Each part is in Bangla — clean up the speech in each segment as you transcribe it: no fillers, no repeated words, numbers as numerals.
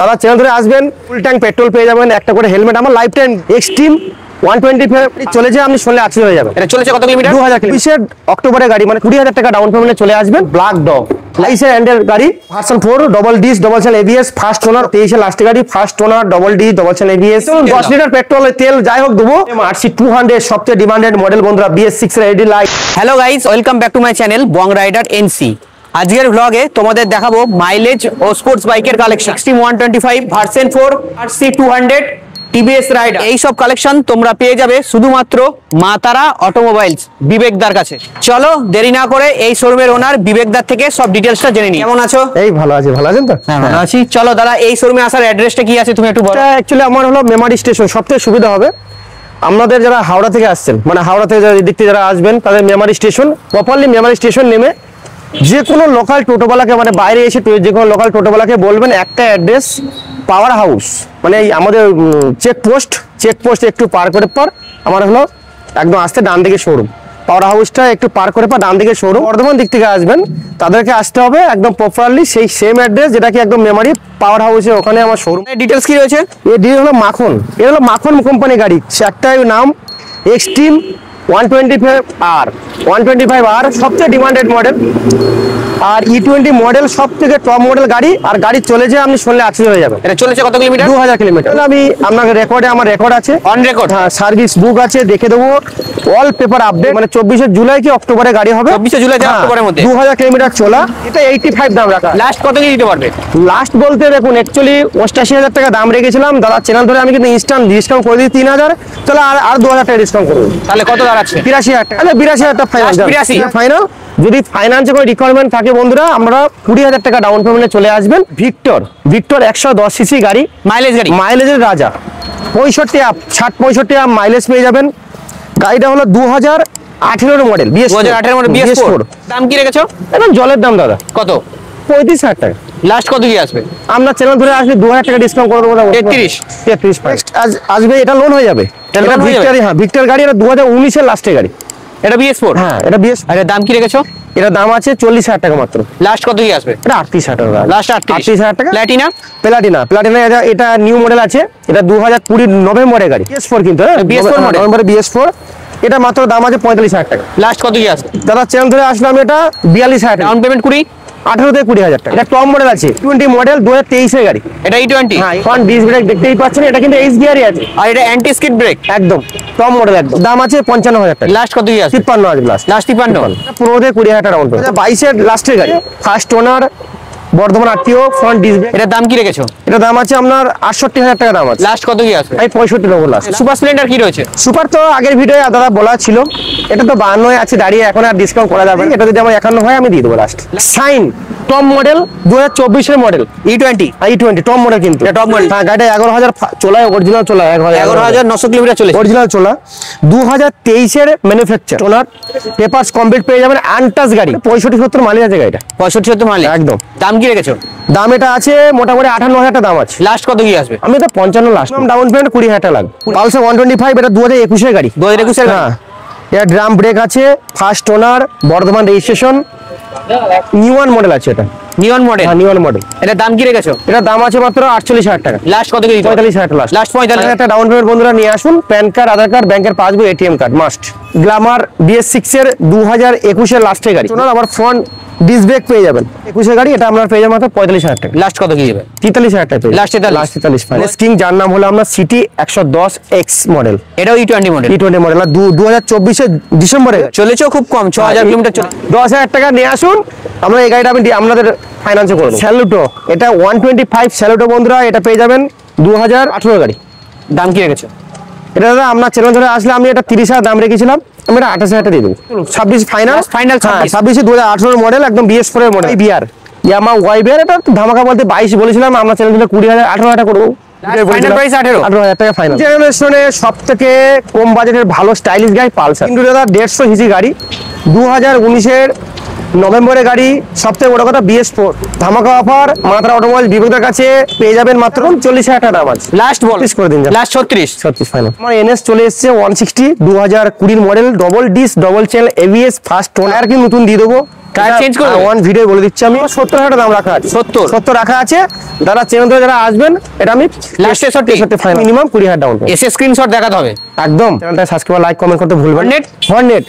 দাদা চ্যানেল ধরে আসবেন, ফুল ট্যাঙ্ক পেট্রোল পেয়ে যাবেন, একটা করে হেলমেট। আমার লাইফ টাইম এক্সট্রিম 125 চলেছে, আপনি শুনলে আশ্চর্য হয়ে যাবেন। এটা চলেছে কত কিলোমিটার? 2000 কিলোমিটার। অক্টোবরে গাড়ি, মানে 20,000 টাকা ডাউন পেমেন্টে চলে আসবেন। ব্ল্যাক ডগ লাইসেন্স এন্ডের গাড়ি, version 4, double disc double channel ABS, first owner, 23 last গাড়ি, first owner, double D double channel ABS. 10 litre petrol তেল যাই হোক দেবো। আরসি 200 সবচেয়ে ডিমান্ডেড মডেল বন্ধুরা, BS6 এর এডি light. Hello guys, welcome back to my channel Bong Rider NC. আজকের ভ্লগে তোমাদের দেখাবো মাইলেজ ও স্পোর্টস বাইকের collection. Xtreme 125, version 4, RC 200, TVS Raider, এই সব কালেকশন তোমরা পেয়ে যাবে শুধুমাত্র মা তারা অটোমোবাইলস বিবেকদার কাছে। চলো দেরি না করে এই শোরুমের ওনার বিবেকদার থেকে সব ডিটেলসটা জেনে নিই। কেমন আছো? এই ভালো আছি, ভালো আছেন তো? হ্যাঁ ভালো আছি। চলো দাদা, এই শোরুমে আসার অ্যাড্রেসটা কি আছে তুমি একটু বলো। অ্যাকচুয়ালি আমার হলো মেমারি স্টেশন, সবথেকে সুবিধা হবে আপনাদের যারা হাওড়া থেকে আসছেন, মানে হাওড়া থেকে দিক থেকে যারা আসবেন তাদের Memari station, properly Memari station নেমে যে কোনো লোকাল টোটোওয়ালাকে, মানে বাইরে এসে যে কোনো লোকাল টোটোওয়ালাকে বলবেন একটা অ্যাড্রেস, পাওয়ার হাউস, মানে এই আমাদের চেকপোস্ট একটু পার করে পর আমার হলো একদম আসতে ডান দিকে শোরুম। পাওয়ার হাউসটা একটু পার করে পর ডান দিকে শোরুম। বর্ধমান দিক থেকে আসবেন তাদেরকে আসতে হবে একদম প্রপারলি সেই সেম অ্যাড্রেস, যেটা কি একদম মেমারি পাওয়ার হাউসে, ওখানে আমার শোরুম। ডিটেলস কি রয়েছে? এই ডিটেল হলো মাখন, এটা হলো মাখন কোম্পানি গাড়ি, একটাই নাম এক্সট্রিম 125R সবচেয়ে ডিমান্ডেড মডেল, আর E20 মডেল সব থেকে টপ মডেল গাড়ি। আর গাড়ি চলেছে আপনি শুনলে আশ্চর্য হয়ে যাবে। এটা চলেছে কত কিলোমিটার? 2000 কিলোমিটার। আমি আপনাকে আমার রেকর্ড আছে, অন রেকর্ড। হ্যাঁ, সার্ভিস বুক আছে, দেখে দেবো। অল পেপার আপডেট, মানে 24 জুলাই কি অক্টোবরে গাড়ি হবে। 24 জুলাই থেকে অক্টোবরের মধ্যে 2000 কিলোমিটার চলা। এটা 85 দাম রাখা। লাস্ট কত কি দিতে পারবে? লাস্ট বলতে দেখুন, অ্যাকচুয়ালি 88,000 টাকা দাম রেখেছিলাম। দাদা চ্যানেল ধরে আমি কিন্তু ইনস্ট্যান্ট ডিসকাউন্ট করে দিই 3,000। চলো আর 2,000 টাকা ডিসকাউন্ট করবো। তাহলে কত দাঁড়াচ্ছে? 83,000 টাকা। 82,000 টাকা ফাইনাল। যদি ফাইন্যান্সে কোনো রিকোয়ারমেন্ট থাকে বন্ধুরা, আমরা 20,000 টাকা ডাউন পেমেন্টে চলে আসবেন। ভিক্টর 110 সিসি গাড়ি, মাইলেজের রাজা, 65 আপ মাইলেজ পেয়ে যাবেন। গাড়িটা হলো 2018 মডেল, 2018 মডেল BS4। দাম কি রেখেছো? একদম জলের দাম দাদা। কত? 35,000 টাকা। লাস্ট কত কি আসবে? আমরা চ্যানেল ধরে আসলে 2,000 টাকা ডিসকাউন্ট করে দেবো। 33 আসবে, এটা লোন হয়ে যাবে। ভিক্টর গাড়ি, এটা 2019 এর লাস্টের গাড়ি। এটা BS4? হ্যাঁ, এটা BS। আর এর দাম কি রেখেছো? এটা দাম আছে 40,000 টাকা মাত্র। লাস্ট কত কি আসবে? এটা 38,000 টাকা। লাস্ট 38,000 টাকা। প্লাটিনা এটা নিউ মডেল আছে, এটা 2020 নভেম্বরের গাড়ি, BS4 কিন্তু, হ্যাঁ BS4 মডেল, নভেম্বরে BS4। এটা মাত্র দাম আছে 45,000 টাকা। লাস্ট কত কি আসবে? দাদা চ্যানেল ধরে আসলাম, এটা 42,000 টাকা। ডাউন পেমেন্ট 18 থেকে 20,000 টাকা। এটা টপ মডেল আছে, 20 মডেল 2023 এর গাড়ি। এটা E20। হ্যাঁ, ফ্রন্ট ডিস্ক ব্রেক দেখতেই পাচ্ছেন, এটা কিন্তু এইচ গিয়ারই আছে। আর এটা অ্যান্টি স্কিড ব্রেক, একদম টপ মডেল, একদম দাম আছে 55,000 টাকা। লাস্ট কত কি আসবে? 53 আছে লাস্ট। 53। 15 থেকে 20,000 টাকা ডাউন পেমেন্ট। 22 এর লাস্টের গাড়ি, ফার্স্ট ওনার, Bardhaman RTO, front disc brake. এটার দাম কি রেখেছো? এটা দাম আছে আপনার 68,000 টাকা দাম আছে। লাস্ট কত কি আসবে? 65 দেবো লাস্ট। সুপার স্প্লেন্ডার কি রয়েছে? সুপার তো আগের ভিডিও দাদা বলা ছিল, এটা তো 52 আছে দাঁড়িয়ে, এখন আর ডিসকাউন্ট করা যাবে না। এটা যদি আমার 51 হয় আমি দিয়ে দেবো লাস্ট। সাইন টপ মডেল 2024 এর মডেল, E20 টপ মডেল, কিন্তু এটা টপ মডেল। হ্যাঁ, গাড়িটা 11,000 চলায়, অরিজিনাল চলা 11,900 কিলোমিটার চলেছে, অরিজিনাল চলা। 2023 এর ম্যানুফ্যাকচার, ওনার পেপারস কমপ্লিট পেয়ে যাবেন। আনটাচ গাড়ি, 65-70 মাইলেজ আছে গাড়িটা। 65-70 মাইলেজ একদম। দাম কি রেখেছো? দাম এটা আছে মোটামুটি 58,000 টাকা দাম আছে। লাস্ট কত কি আসবে? আমি তো 55 লাস্ট। ডাউন পেমেন্ট 20,000 টাকা লাগবে। পালসার 125, এটা 2021 এর গাড়ি। 2021 এর? হ্যাঁ, এটা ড্রাম ব্রেক আছে, first owner, Bardhaman registration, নিউন model আছে এটা। নিয়ন মডেল? হ্যাঁ, নিউন মডেল। এটা দাম কি রেখেছো? এটা দাম আছে মাত্র 48,000 টাকা। লাস্ট কত কি? 45,000 টাকা লাস্ট 45,000 টাকা ডাউন পেমেন্ট বন্ধুরা নিয়ে আসুন। প্যান কার্ড, আধার কার্ড, ব্যাংকের passbook, ATM card must. Glamour BS6 এর 2021 এর লাস্টের গাড়ি, ওনার আবার ফ্রন্ট ডিস্ক ব্রেক পেয়ে যাবেন। 21 এর গাড়ি, এটা আপনার পেয়ে যাবেন মাত্র 45,000 টাকা। লাস্ট কত কি যাবে? 43,000 টাকা। Last 43 final. কিং, যার নাম হলো আমরা সিটি 110X মডেল। এটাও E20 মডেল। E20 মডেল, 2024 এর ডিসেম্বরে চলেছে খুব কম, 6,000 কিলোমিটার চলে। 10,000 টাকা নিয়ে আসুন, আমরা এই গাড়িটা আমি আপনাদের ফাইন্যান্সে করে দেবো। স্যালুটো, এটা 125 স্যালুটো বন্ধুরা, এটা পেয়ে যাবেন 2018 গাড়ি। দাম কি রেখেছো? এটা দাদা আপনার চ্যানেল ধরে আসলে আমি এটা 30,000 দাম রেখেছিলাম, আমি এটা 28,000 টাকা দিয়ে দেবো। 26 ফাইনাল। 26 2018 মডেল, একদম BS4 এর মডেল। বিআর ইয়ামা ওয়াইবিআর, এটা আপনার বলতে 22 বলেছিলাম, আমরা চ্যানেল ধরে 20,000 18,000 টাকা করবো। ফাইনাল প্রাইস 18,000 টাকা ফাইনাল। জেনারেশনে সব থেকে কম বাজেটের ভালো স্টাইলিশ গাড়ি পালসার, কিন্তু দাদা 150 সিসি গাড়ি, 2019 এর নভেম্বরের গাড়ি। সবথেকে বড় কথা BS4 ধামাকা অফার, মাত্রা অটোমোবাইল বিবেকদার কাছে পেয়ে যাবেন মাত্র 40,000 টাকা দাম আছে। লাস্ট বল করে দিন, লাস্ট 36 ফাইনাল। আমার NS চলে এসেছে 160 2020 model, double disc double channel ABS, first ওনার কি নতুন দিয়ে দেবো। টায়ার চেঞ্জ করে দেবে? ওয়ান ভিডিও বলে দিচ্ছি আমি, 70,000 দাম রাখা আছে। 70 রাখা আছে। দাদা চ্যানেল থেকে যারা আসবেন, এটা আমি লাস্ট 63 ফাইনাল, মিনিমাম 20,000 ডাউন। এসে স্ক্রিনশট দেখাতে হবে একদম চ্যানেলটা সাবস্ক্রাইব, লাইক, কমেন্ট করতে ভুলবেন না। হর্নেট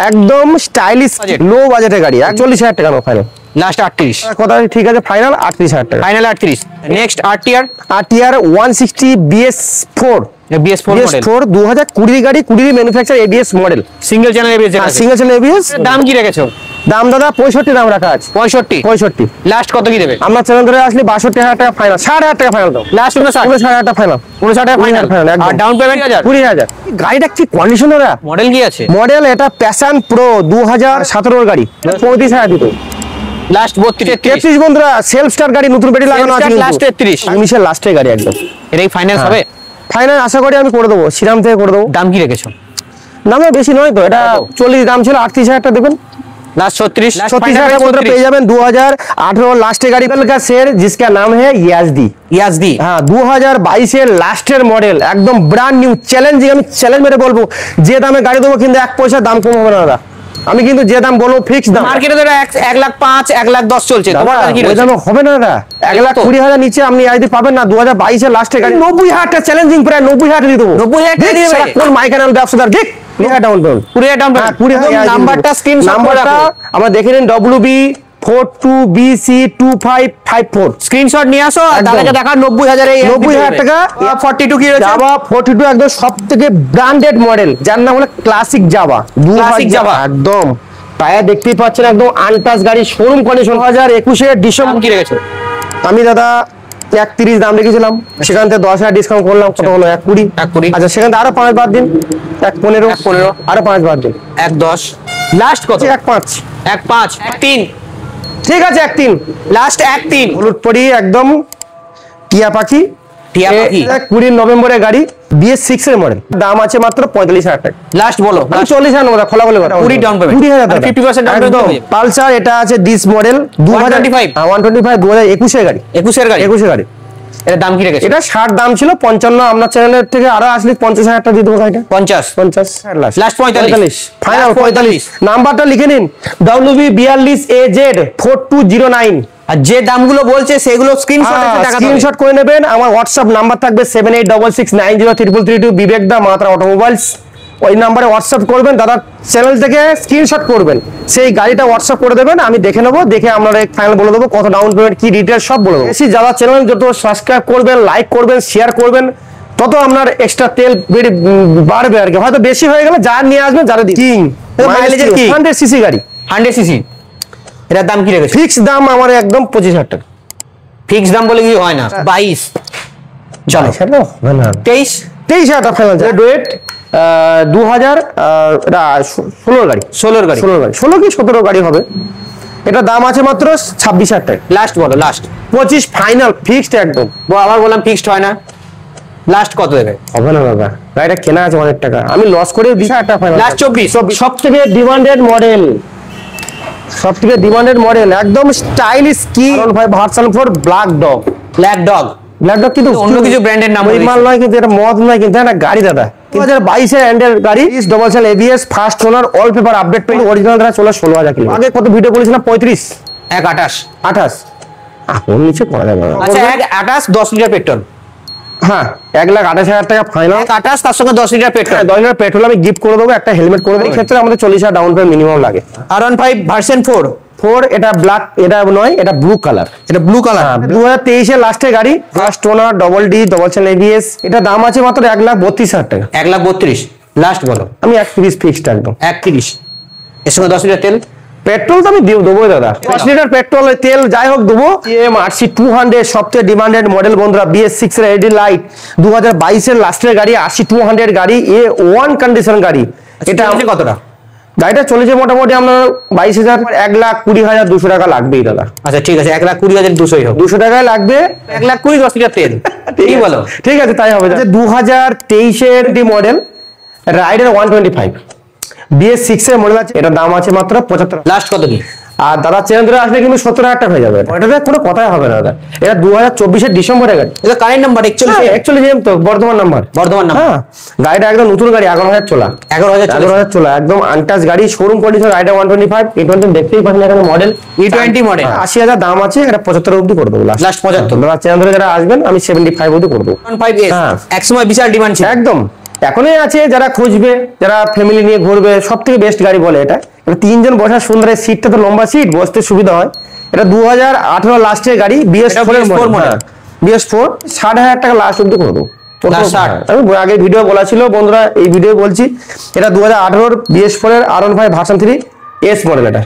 একদম স্টাইলিশ Budget। লো বাজেটের গাড়ি, 40,000 টাকা ফাইনাল। লাস্ট 38 কথা ঠিক আছে, ফাইনাল 38,000 টাকা। Final 38। Next RTR RTR 160 BS4 BS4 model, 2020 গাড়ি, 20 manufacture, ABS model, single channel ABS. Single channel ABS। দাম কি রেখেছো? দাম দাদা 65 দাম রাখা আছে। 65। লাস্ট কত কি দেবে? আপনার চ্যানেল ধরে আসলে 62,000 টাকা ফাইনাল, 60,000 টাকা ফাইনাল দাও। লাস্ট 59,000 টাকা ফাইনাল, 59 টাকা ফাইনাল। final, একদম। আর ডাউন পেমেন্ট 20,000। গাড়িটা কি কন্ডিশন দাদা? মডেল কি আছে? মডেল এটা প্যাশন প্রো 2017 গাড়ি, 35,000 দিত। লাস্ট 32 33 বন্ধুরা, সেলফ স্টার্ট গাড়ি, নতুন ব্যাটারি লাগানো আছে। লাস্ট 33। 19 এর লাস্টের গাড়ি একদম। এটাই ফাইনাল হবে? ফাইনাল আশা করি আমি করে দেবো, শ্রীরাম থেকে করে দেবো। দাম কি রেখেছো? দামে বেশি নয় তো, এটা 40 দাম ছিল, 38,000 টাকা দেবেন। लास्ट 36 36,000 বন্ধুরা পেয়ে যাবেন। 2018 লাস্টের গাড়ি का शेर जिसका नाम है याजदी। याजदी হ্যাঁ 2022 এর লাস্টের মডেল, একদম ব্র্যান্ড নিউ চ্যালেঞ্জিং। আমি চ্যালেঞ্জ মেরে বলবো, যে দামে গাড়ি দেবো কিন্তু 1 পয়সা দাম কম হবে না দাদা। আমি কিন্তু যে দাম বলবো ফিক্স দাম। মার্কেটে তো 1,05,000 1,10,000 চলছে, তোমার কাছে কি ওই রয়েছে? দামে হবে না দাদা, 1,20,000 নিচে আপনি আইডি পাবেন না। 2022 এর লাস্টের গাড়ি 90,000 টাকা চ্যালেঞ্জিং, প্রায় 90,000 দিয়ে দেবো। 90,000 টাকা দিয়ে দেবে? কোন মাইকানাল ব্যবসাদার দেখ 20,000 ডাউন পেমেন্ট, 20,000 ডাউন পেমেন্ট। নাম্বারটা স্ক্রিনশট করে নাম্বারটা রাখো, আমরা দেখে নিন, WB42BC2554 স্ক্রিনশট নিয়ে আসো। আর একদম। দাদাকে দেখা 90,000 এই 90,000 টাকা। 42 কি রয়েছে? জাভা 42 একদম সবথেকে ব্র্যান্ডেড মডেল, যার নাম হলো ক্লাসিক জাভা। Classic Java। একদম টায়ার দেখতেই পাচ্ছেন, একদম আনটাচ গাড়ি, শোরুম কন্ডিশন। 2021 এর দাম ডিসেম্বর কি রেখেছো? আমি দাদা 1,30 দাম রেখেছিলাম, সেখান থেকে 10,000 ডিসকাউন্ট করলাম, কত হলো 1,20। 1,20। আচ্ছা সেখান থেকে আরো 5 বাদ দিন, 1,15। 1,15 আরো 5 বাদ দিন, 1,10। লাস্ট কত? 1,5। 1,5 1,3। ঠিক আছে 1,3। লাস্ট 1,3। হলুদ পরি একদম টিয়া পাখি, টিয়া পাখি। 20 নভেম্বরের গাড়ি, BS6 এর মডেল, দাম আছে মাত্র 45,000 টাকা। লাস্ট বলো। 40,000 নেবো, খোলা বলে 20 down payment। 20,000 মানে 50% down payment হয়ে যাবে। পালসার এটা আছে ডিস মডেল 125 125 2021 এর গাড়ি, 21 এর গাড়ি। 21 এর গাড়ি। এর দাম কি রেখেছো? এটা 60 দাম ছিল, 55 আপনার চ্যানেলের থেকে আরো আসলে 50,000 টাকা দিয়ে দেবো গাড়িটা। 50 50 Last 45 ফাইনাল 45। নাম্বারটা লিখে নিন, WB42AZ4209। আর যে দামগুলো বলছে সেগুলো স্ক্রিনশট এসে টাকা স্ক্রিনশট করে নেবেন। আমার হোয়াটসঅ্যাপ নাম্বার থাকবে 7866903332, বিবেক দা মাত্রা অটোমোবাইলস। ওই নাম্বারে হোয়াটসঅ্যাপ করবেন, দাদা চ্যানেল থেকে স্ক্রিনশট করবেন, সেই গাড়িটা হোয়াটসঅ্যাপ করে দেবেন, আমি দেখে নেবো, দেখে আপনারা ফাইনাল বলে দেবো কত ডাউন পেমেন্ট, কি ডিটেইলস সব বলে দেবো। বেশি যারা চ্যানেল যত সাবস্ক্রাইব করবেন, লাইক করবেন, শেয়ার করবেন, তত আপনার এক্সট্রা তেল বাড়বে আর কি। হয়তো বেশি হয়ে গেলে যা নিয়ে আসবেন, যারা কিং মাইলেজের কি 100 সিসি গাড়ি, 100 সিসি। এটার দাম কি রেখেছো? ফিক্স দাম আমার একদম 25,000 টাকা। ফিক্স দাম বলে কি হয় না? 22। চলো সেটা হবে না, 23। 23,000 টাকা ফাইনাল। ডুয়েট 2000 এটা 16 গাড়ি, 16 গাড়ি। 16 গাড়ি, 16 কি 17 গাড়ি হবে। এটা দাম আছে মাত্র 26,000 টাকা। লাস্ট বলো, লাস্ট 25 ফাইনাল ফিক্সড একদম। আবার বললাম ফিক্সড হয় না। লাস্ট কত দেবে? হবে না দাদা, গাড়িটা কেনা আছে অনেক টাকা, আমি লস করে 20,000 টাকা ফাইনাল। লাস্ট 24। সব থেকে ডিমান্ডেড মডেল, সব থেকে ডিমান্ডেড মডেল, একদম স্টাইলিশ কি ভাই, version 4 black dog. Black dog. Black dog কিন্তু অন্য কিছু ব্র্যান্ডের নাম ওই মাল নয়, কিন্তু এটা মদ নয়, কিন্তু এটা গাড়ি দাদা। 2022 এর এন্ডের গাড়ি, double cell ABS, first owner, all paper update পেয়ে অরিজিনাল ধারা চলে 16,000 কিলো। আগে কত ভিডিও বলেছিলাম 35 1,28। 28 এখন নিচে করা যাবে না। আচ্ছা 1,28 10 লিটার পেট্রোল। হ্যাঁ 1,28,000 টাকা ফাইনাল। 1,28 তার সঙ্গে 10 লিটার পেট্রোল। 10 লিটার পেট্রোল আমি গিফট করে দেবো, একটা হেলমেট করে দেবো। এই ক্ষেত্রে আমাদের 40,000 ডাউন পেমেন্ট মিনিমাম লাগে। R15 version 4। এটা ব্ল্যাক, এটা নয়, এটা ব্লু কালার। এটা ব্লু কালার। 2023 এর লাস্টের গাড়ি, first owner, double D, double cell ABS। এটা দাম আছে মাত্র 1,32,000 টাকা। 1,32,000। লাস্ট বলো। আমি 1,30 ফিক্সড একদম। 1,30। এর সঙ্গে 10 লিটার তেল। পেট্রোল তো আমি দেবো দাদা, 5 লিটার পেট্রোল তেল যাই হোক দেবো। RC 200 সবচেয়ে ডিমান্ডেড মডেল বন্ধুরা, BS6 এর এডি লাইট, 2022 এর লাস্টের গাড়ি, RC 200 গাড়ি, A1 কন্ডিশন গাড়ি। এটা এটা কতটা? গাড়িটা চলেছে মোটামুটি আপনার 22,000, 1,20,200 টাকা লাগবেই দাদা। আচ্ছা ঠিক আছে, 1,20,200 হোক। 200 টাকায় লাগবে, 1,20,000 10 লিটার তেল। কি বলো? ঠিক আছে তাই হবে। 2023 এর ডি মডেল, রাইডার 125, BS6 এর মডেল আছে, এটার দাম আছে মাত্র 75। লাস্ট কত কি? আর দাদা চ্যানেল ধরে আসলে কিন্তু 70,000 টাকা হয়ে যাবে, এটাতে কোনো কথাই হবে না দাদা। এটা 2024-এর ডিসেম্বরের গাড়ি, এটা কারেন্ট নাম্বার অ্যাকচুয়ালি যেম তো বর্ধমান নাম্বার, বর্ধমান নাম্বার। হ্যাঁ গাড়িটা একদম নতুন গাড়ি, 11,000 চলা, 11,000 চলা, একদম আনটাচ গাড়ি, শোরুম কন্ডিশন। রাইডার 125 E20 দেখতেই পাচ্ছেন এখানে মডেল, E20 মডেল, 80,000 দাম আছে, এটা 75 অবধি করে দেবো লাস্ট। 75 দাদা চ্যানেল ধরে যারা আসবেন আমি 75 অবধি করে দেবো। 5S একসময় বিশাল ডিমান্ড ছিল, একদম এখনই আছে, যারা খুঁজবে, যারা ফ্যামিলি নিয়ে ঘুরবে, সব থেকে বেস্ট গাড়ি বলে এটা। এটা 3 জন বসার সুন্দর, সিটটা তো লম্বা সিট, বসতে সুবিধা হয়। এটা 2018 লাস্টের গাড়ি, BS4 এর মডেল, BS4 60,000 টাকা লাস্ট অব্দি করে দেবো। আমি আগে ভিডিও বলা ছিল বন্ধুরা, এই ভিডিও বলছি, এটা 2018 BS4 এর R15 ভার্সন 3 S মডেল এটা।